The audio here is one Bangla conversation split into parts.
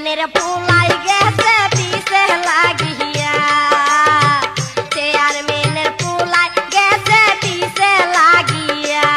চেয়ারম্যানের ফুলাই গেছে পিছে লাগিয়া, চেয়ারম্যানের ফুলাই গেছে পিছে লাগিয়া।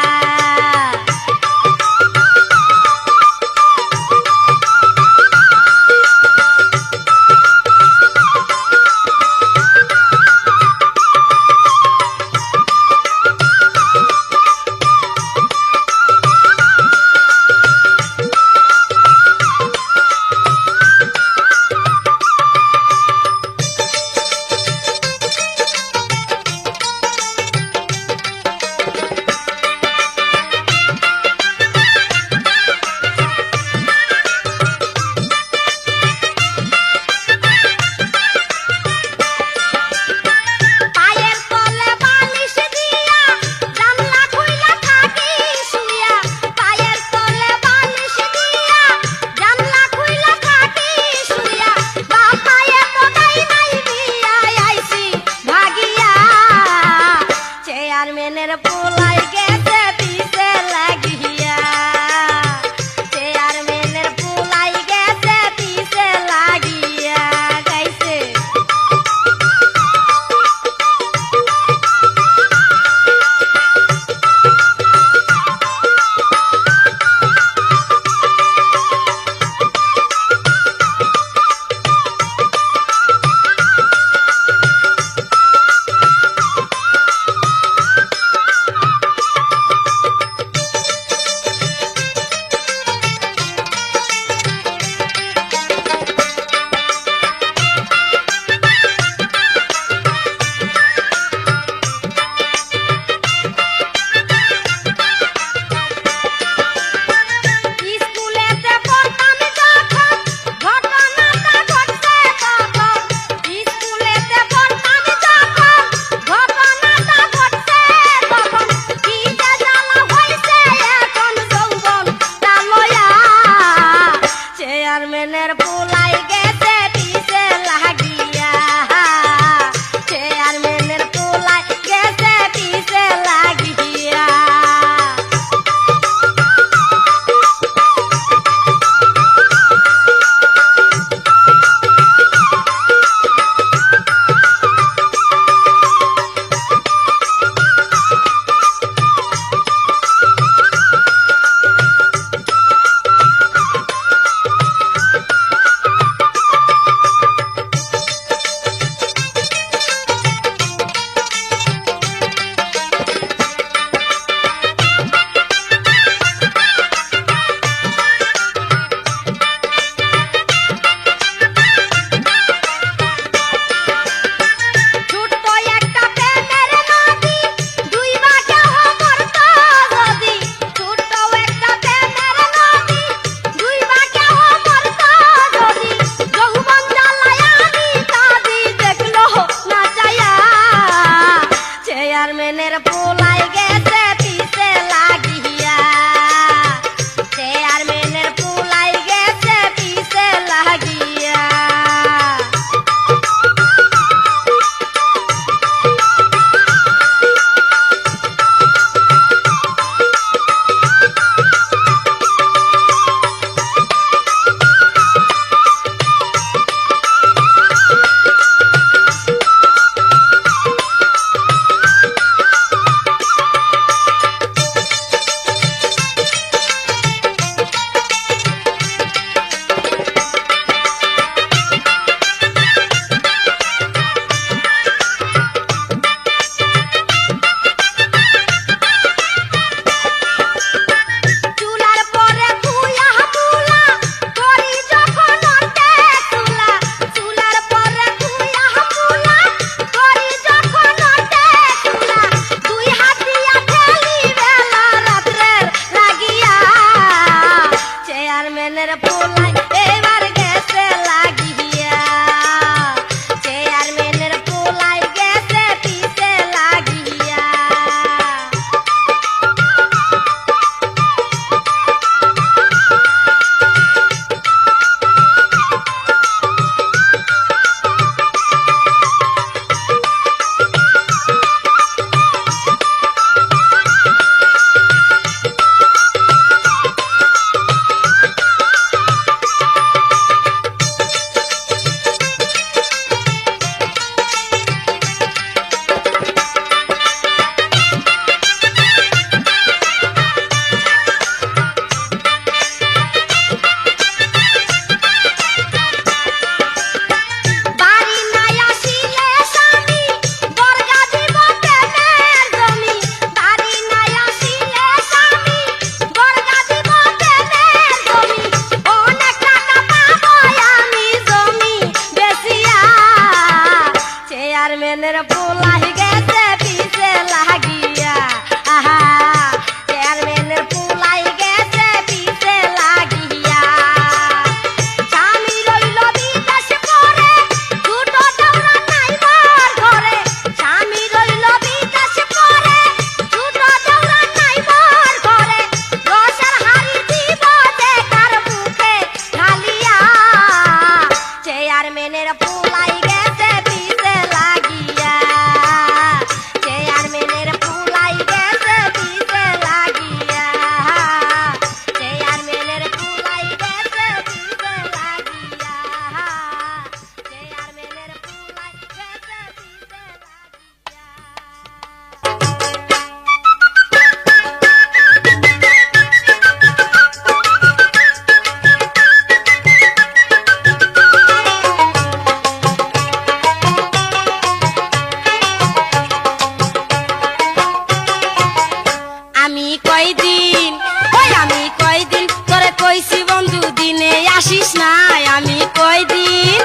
কয়দিন, ওই আমি কয়দিন তোরে কইছি বন্ধু দিনে আসিস না। আমি কয়দিন,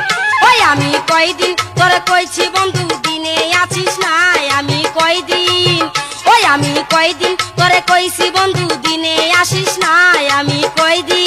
ওই আমি কয়দিন তোরে কইছি বন্ধু দিনে আসিস না। আমি কয়দিন, ওই আমি কয়দিন তোরে কইছি বন্ধু দিনে আসিস না। আমি কয়দিন।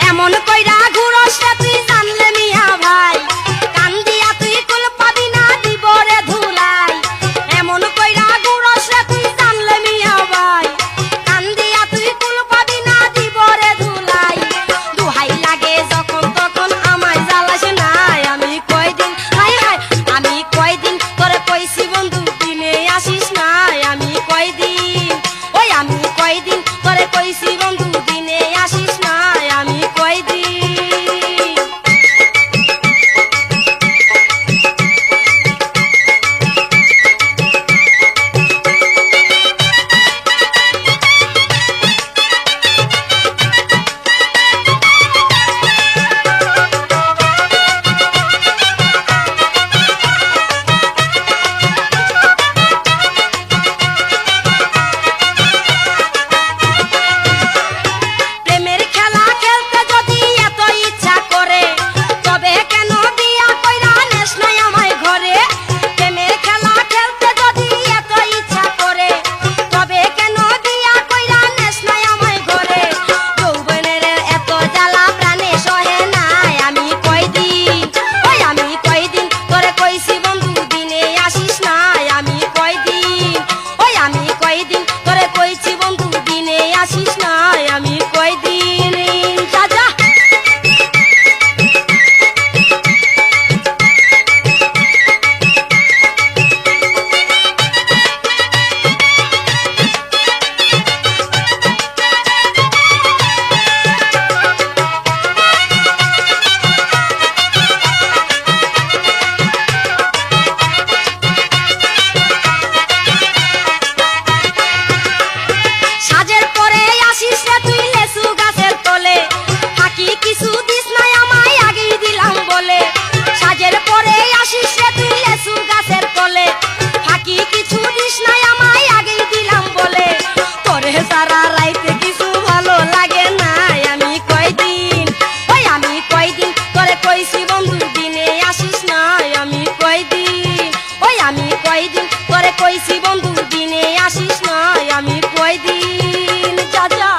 এমন কইরা ঘুরস রে তুই জানলে মিয়া ভাই, কান দিয়া তুই কুল পাবি না দিব রে ধুলাই। এমন কইরা ঘুরস রে তুই জানলে মিয়া ভাই, কান দিয়া তুই কুল পাবি না দিব রে ধুলাই। দুহাই লাগে যখন তখন আমায় জ্বালাস না। আমি কয়দিন, হাই হাই আমি কয়দিন তোরে কইছি বন্ধু দিনে আসিস না। আমি কয়দিন, ওই আমি কয়দিন তোরে কইছি বন্ধু দিনে আসিস না। আমি কয়দিন। প্রেমের খেলা খেলতে যদি এত ইচ্ছা করে, তবে কেন বিয়া কইরা নেস নাই আমায় ঘরে। প্রেমের খেলা খেলতে যদি এত ইচ্ছা করে, তবে কেন বিয়া কইরা নেস নাই আমায় ঘরে। যৌবনের এত জ্বালা প্রাণে সহে নাই। আমি কয়দিন, ওই আমি কয়দিন তোরে কইছি বন্ধু দিনে আসিস না। আমি কয়দিন, ওই আমি কয়দিন তোরে কইছি বন্ধু দিনে আসিস না। আমি কয়দিন। যা যা। সাজের পরে আসিস রে তুই লেসু গাছের তলে, ফাঁকি কিছু দিস নাই আমায় আগেই দিলাম বলে। সাজের পরে আসিস রে তুই লেসু গাছের তলে, ফাঁকি কিছু দিস নাই আমায় আগেই দিলাম বলে। তোরে সারা রাইতে কিছু ভালো লাগে না। আমি কয়দিন, ওই আমি কয়দিন তোরে কইছি বন্ধু দিনে আসিস না। আমি কয়দিন, ওই আমি কয়দিন তোরে কইছি বন্ধু দিনে আসিস না। আমি কয়দিন। যা যা।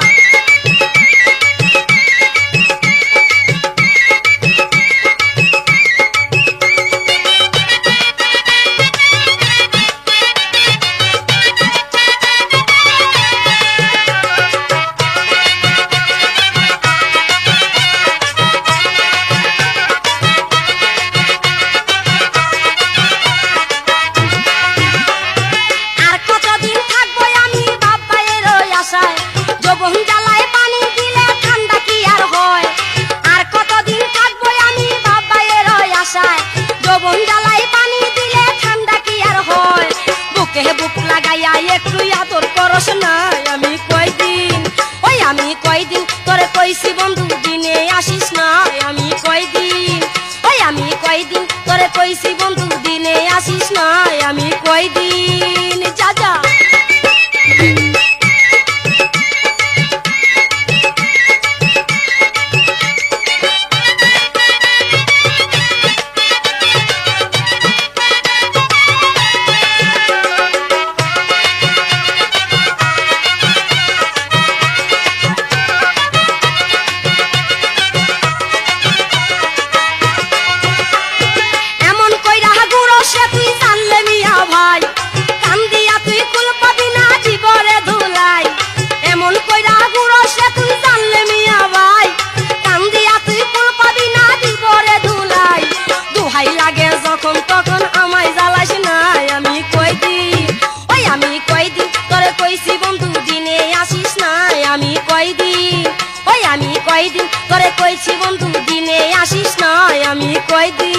আর কতদিন থাকবো আমি বাপ্পায়ের ওই আশায়, যৌবন জ্বালায় পানি দিলে ঠান্ডা কি আর হয়। আর কতদিন থাকবো আমি বাপ্পায়ের ওই আশায়, যৌবন জ্বালায় পানি দিলে ঠান্ডা কি আর হয়। বুকে বুক লাগাইয়া একটু আদর করস না। আমি কয়দিন, ওই আমি কয়দিন তোরে কইছি বন্ধু দিনে আসিস না। আমি কয়দিন, ওই আমি কয়দিন তোরে কইছি বন্ধু দিনে আসিস না। আমি কয়দিন। যা যা। কয়দিন তোরে কইছি বন্ধু দিনে আসিস না আমি কয়দিন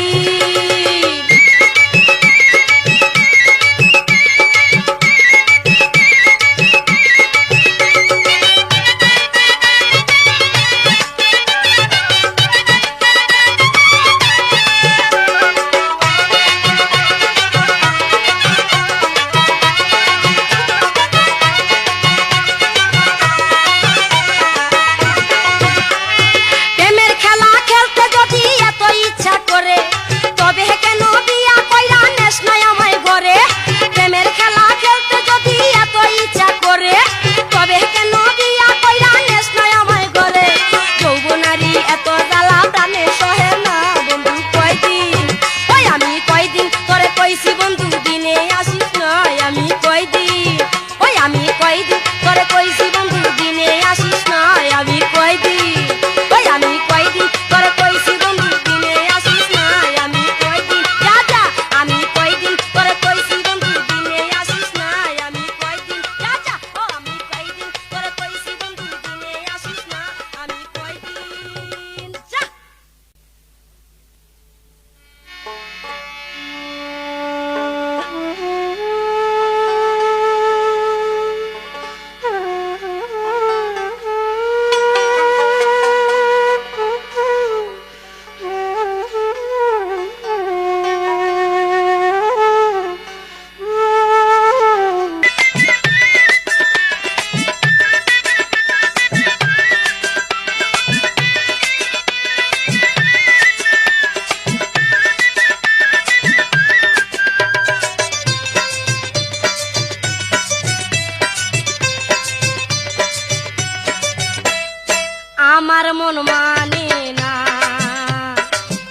আমার মন মানে না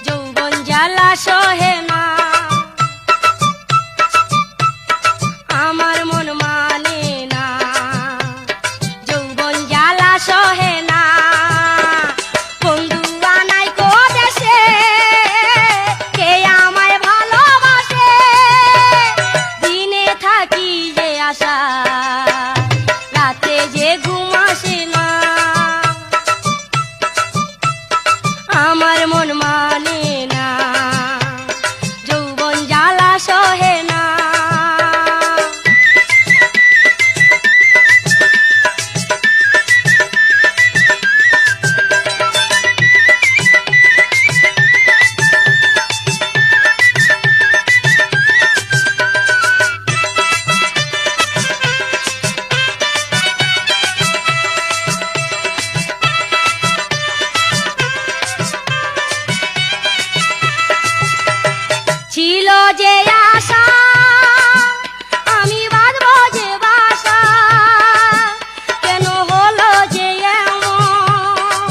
যৌবন জ্বালা সহে না আমার মন মানে না যৌবন জ্বালা সহে না বন্ধু আনাই কো দেশে কে আমায় ভালোবাসে দিনে থাকি যে আশা রাতে যে ঘুম আসে না আমার মন মানে না যৌবন জ্বালা সহে না ছিল যে আশা আমি বাঁধব যে বাসা কেন হলো যে এমন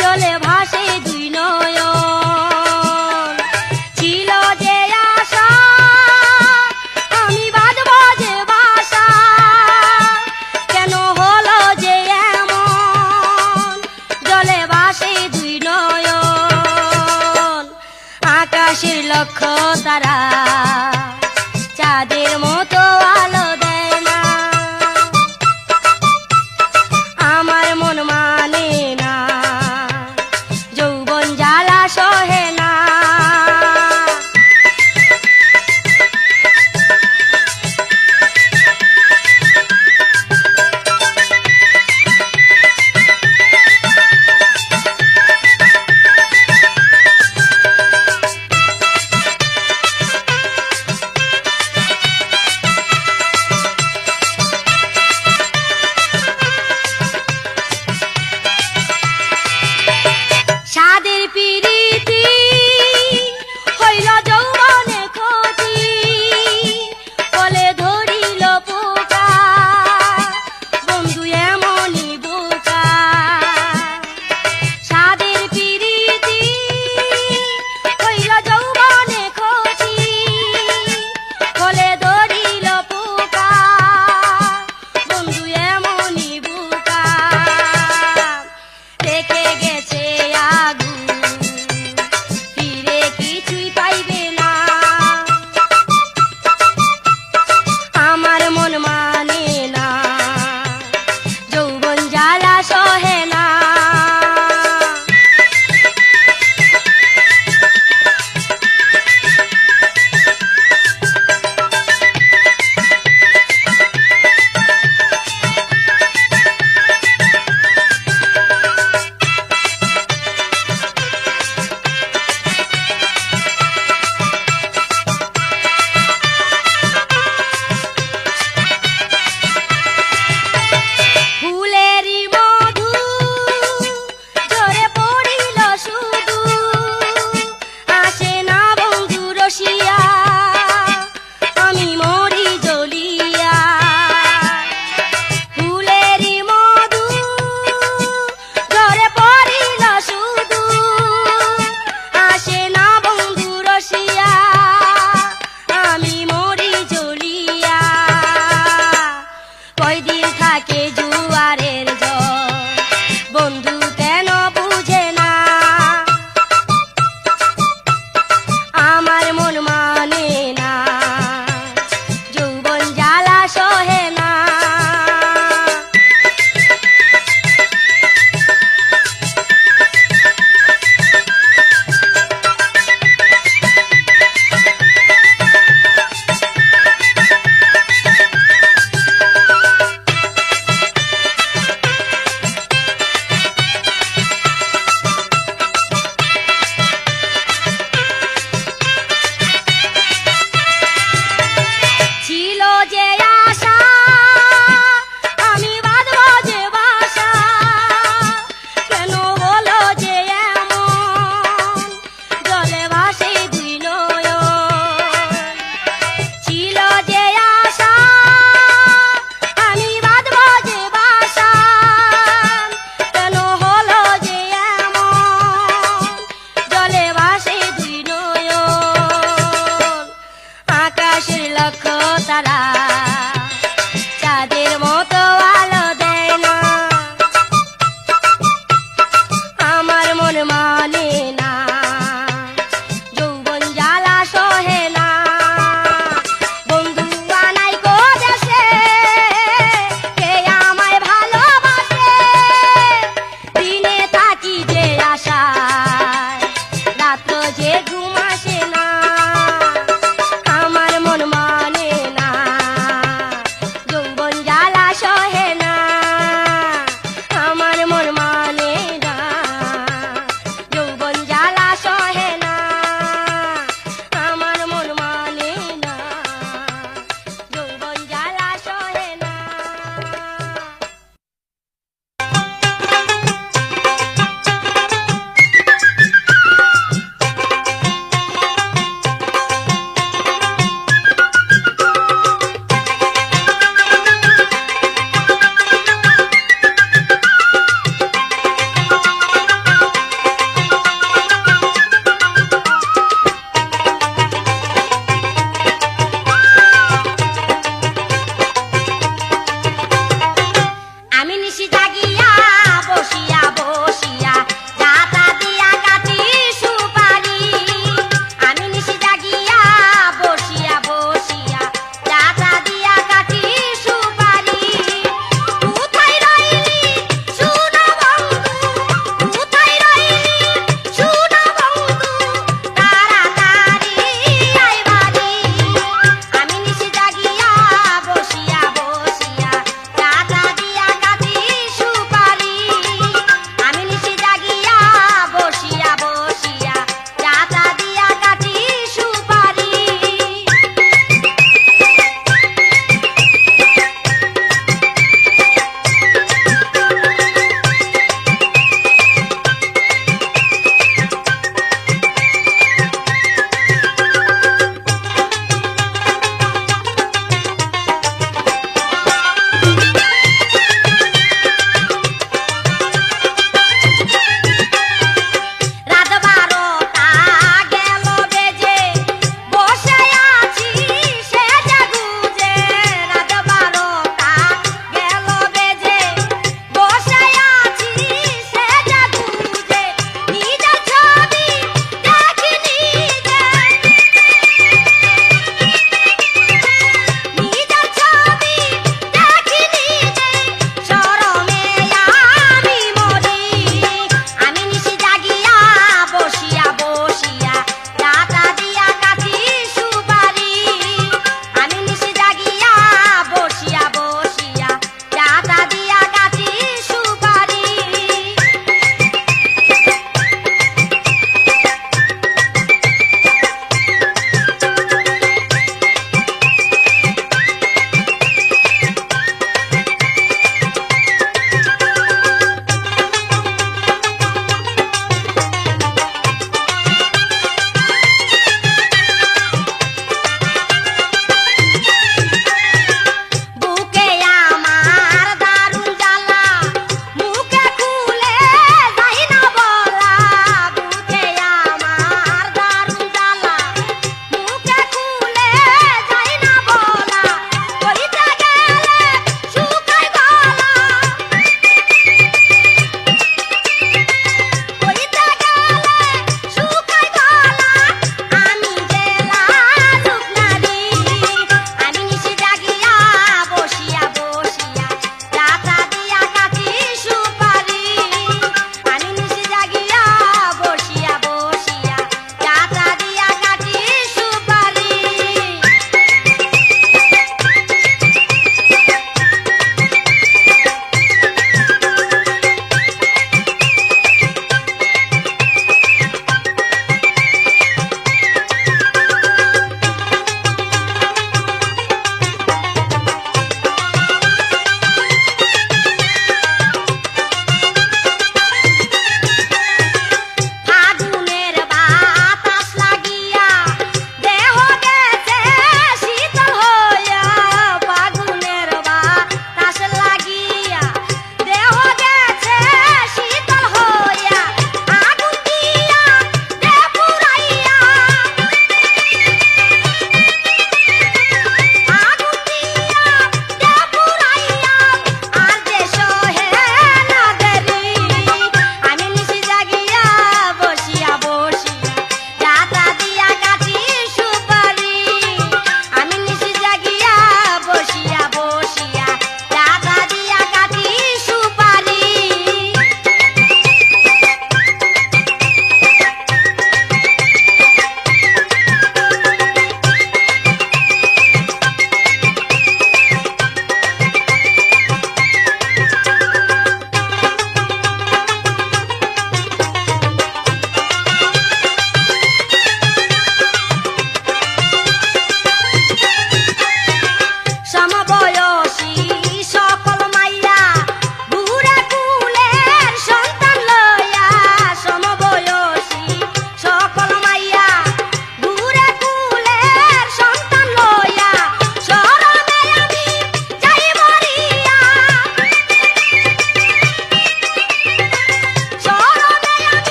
জলে ভাসে দুই নয়ন ছিল যে আশা আমি বাঁধব যে বাসা কেন হলো যে এমন জলে ভাসে দুই নয়ন আকাশের লক্ষ্য তারা চাঁদের মতো আলো দেয় না আমার মন মানে না যৌবন জ্বালা সহে না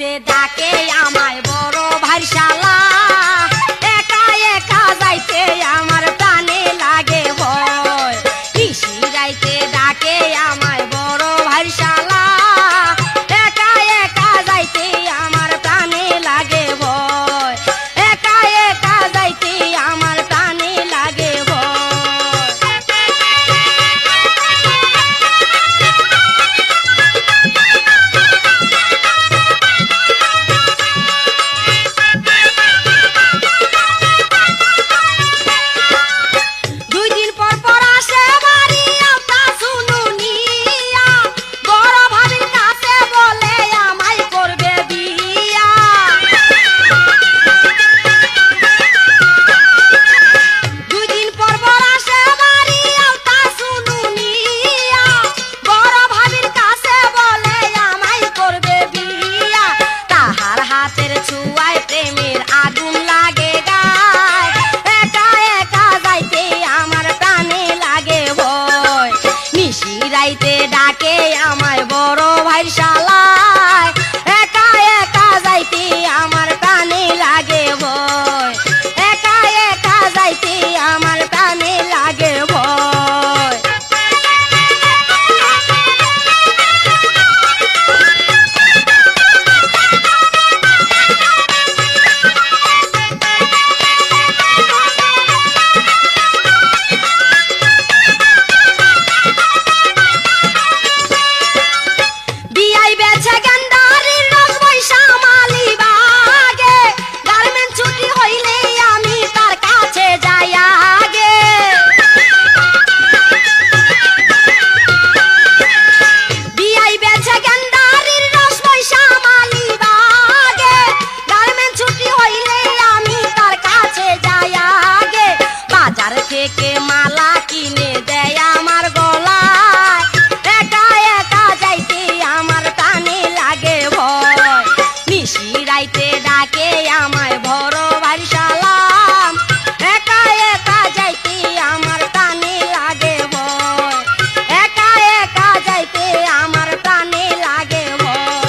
যাইতে ডাকে আমায় বড় ভাই শালা একা একা যাইতে আমার প্রাণে লাগে ভয় নিশি রাইতে ডাকে আমায় বড় ভাই শালা একা একা যাইতে আমার প্রাণে লাগে ভয় একা একা যাইতে আমার প্রাণে লাগে ভয় রাইতে ডাকে আমায় বড় ভাই শালা একা একা যাইতে আমার প্রাণে লাগে ভয় একা একা যাইতে আমার প্রাণে লাগে ভয় থেকে মালা কিনে দেয় আমার গলায় একা একা যাইতে আমার প্রাণে লাগে ভয় নিশি রাইতে ডাকে আমায় বড় ভাই শালা একা একা যাইতে আমার প্রাণে লাগে ভয় একা একা যাইতে আমার প্রাণে লাগে ভয়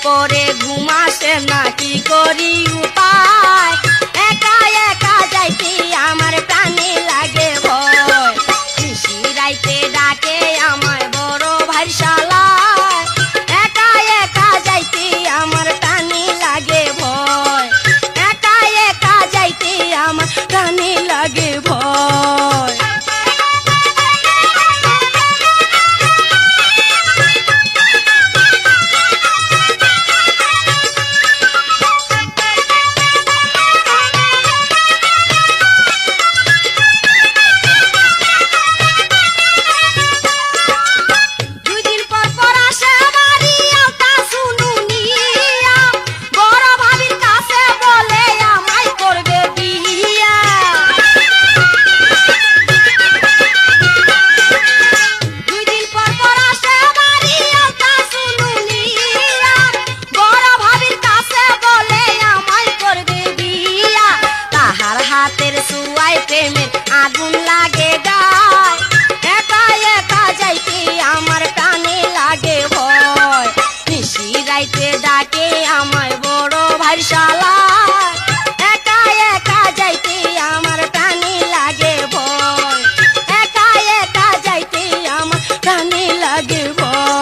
করে ঘুমাসে না কি করি উপায় একা একা যাইতে আমার প্রাণে লাগে ভয় নিশি রাইতে ডাকে আমায় বড় ভাই শালা একা একা যাইতে আমার প্রাণে লাগে ভয় একা একা যাইতে আমার প্রাণে লাগে ভয় রাইতে ডাকে আমায় বড় ভাই শালা একা একা যাইতে আমার টানি লাগে ভয় একা একা যাইতে আমার টানি লাগে ভয়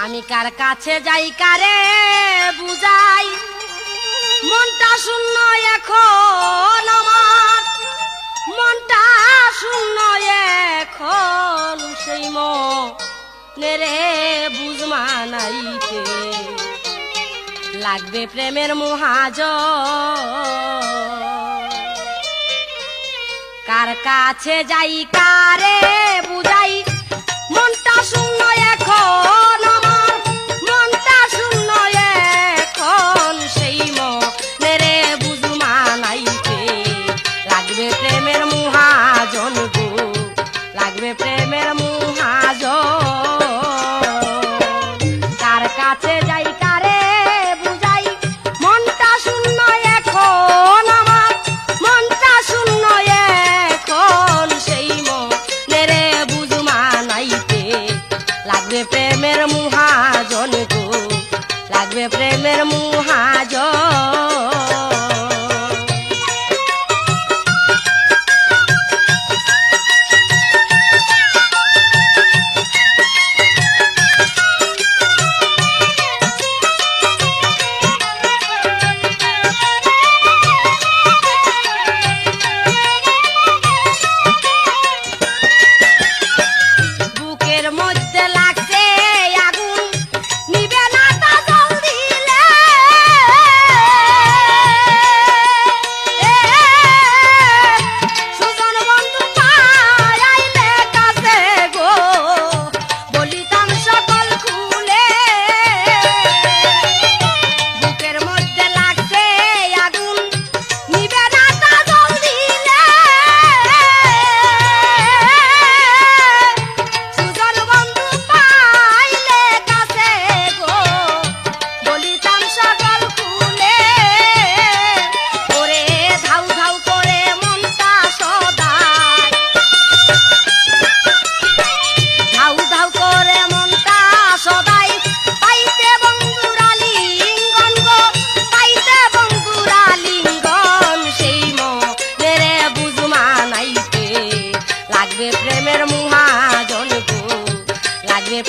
আমি কার কাছে যাই কারে বুঝাই মনটা শূন্য এখন আমার মনটা শূন্য এখন সেই মনেরে বুঝমা নাইতে লাগবে প্রেমের মহাজন কার কাছে যাই কারে বুঝাই মনটা শূন্য এখন আমার মনটা শূন্য এখন সেই মনেরে বুঝমা নাইতে লাগবে প্রেমের মহাজন গো লাগবে প্রেমের মহাজন কার কাছে যাই কারে বুঝাই মনটা শূন্য এখন আমার মনটা শূন্য এখন সেই মনেরে বুঝমা নাইতে লাগবে প্রেমের মহাজন গো লাগবে প্রেমের মহাজন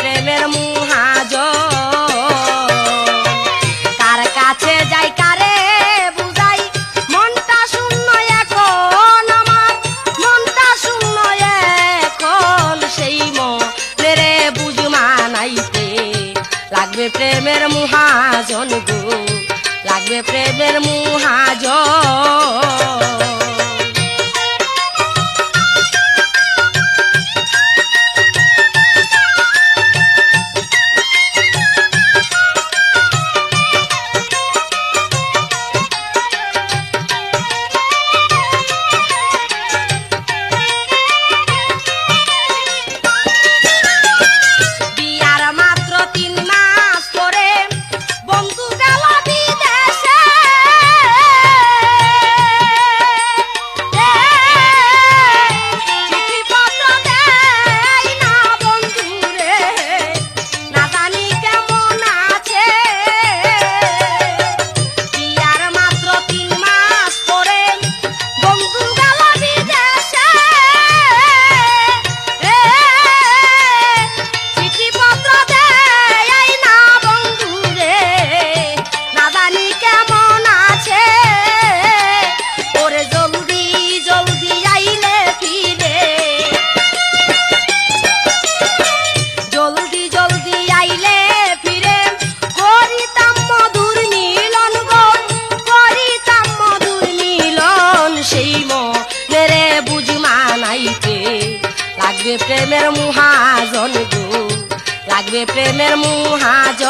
প্রেমের মহাজন কার কাছে যাই কারে বুঝাই মনটা শূন্য এখন আমার মনটা শূন্য এখন সেই মনেরে বুঝমা নাইতে লাগবে প্রেমের মহাজন গো লাগবে প্রেমের মহাজন লাগবে প্রেমের মহাজন গো, লাগবে প্রেমের মহাজন।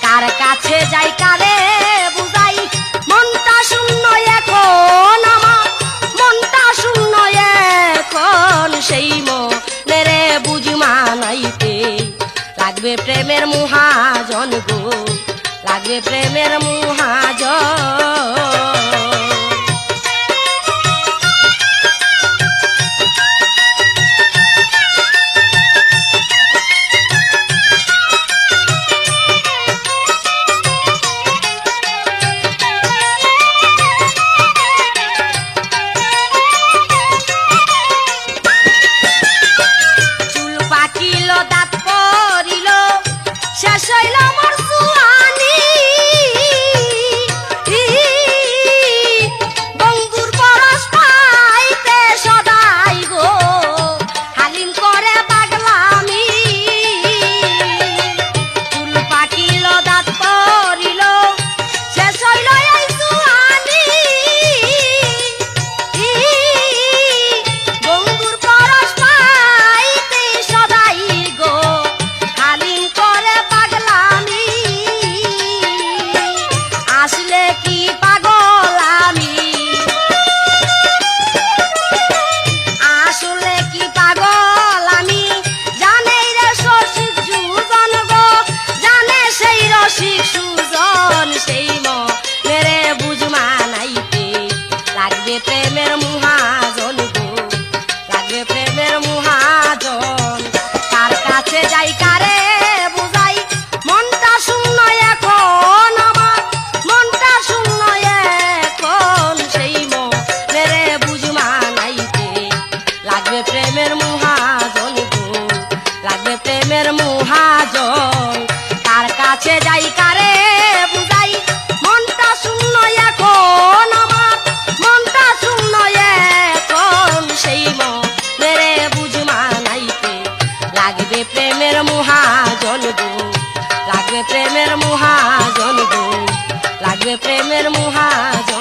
কার কাছে যাই কারে বুঝাই, মনটা শূন্য এখন আমার, মনটা শূন্য এখন, সেই মনেরে বুঝ মানাইতে লাগবে প্রেমের মহাজন গো, লাগবে প্রেমের মহাজন। দাঁত পড়িল শেষ হইল মোর জুয়ানি, বন্ধুর পরশ পাইতে সদাই গো হালিম করে পাগলামি। চুল পাকিল দাঁত পড়িল শেষ হইল এই জুয়ানি, বন্ধুর পরশ পাইতে সদাই গো হালিম করে পাগলামি। আসলে কি পাগল আমি, আসলে কি পাগল আমি, জানে রে রসিক সুজন গো, জানে সেই রসিক সুজন, সেই মনেরে বুঝ মানাইতে লাগবে প্রেমের মহাজন গো, লাগবে প্রেমের মহাজন। কার কাছে যাই কারে বুঝাই, মনটা শূন্য এখন আমার, মনটা শূন্য এখন, সেই মনেরে বুঝ মানাইতে লাগবে প্রেমের মহাজন গো, লাগবে প্রেমের মহাজন। কার কাছে যাই কারে বুঝাই, মনটা শূন্য এখন আমার, মনটা শূন্য এখন, সেই মনেরে বুঝ মানাইতে লাগবে প্রেমের মহাজন গো, লাগবে প্রেমের মহাজন গো, লাগবে প্রেমের মহাজন।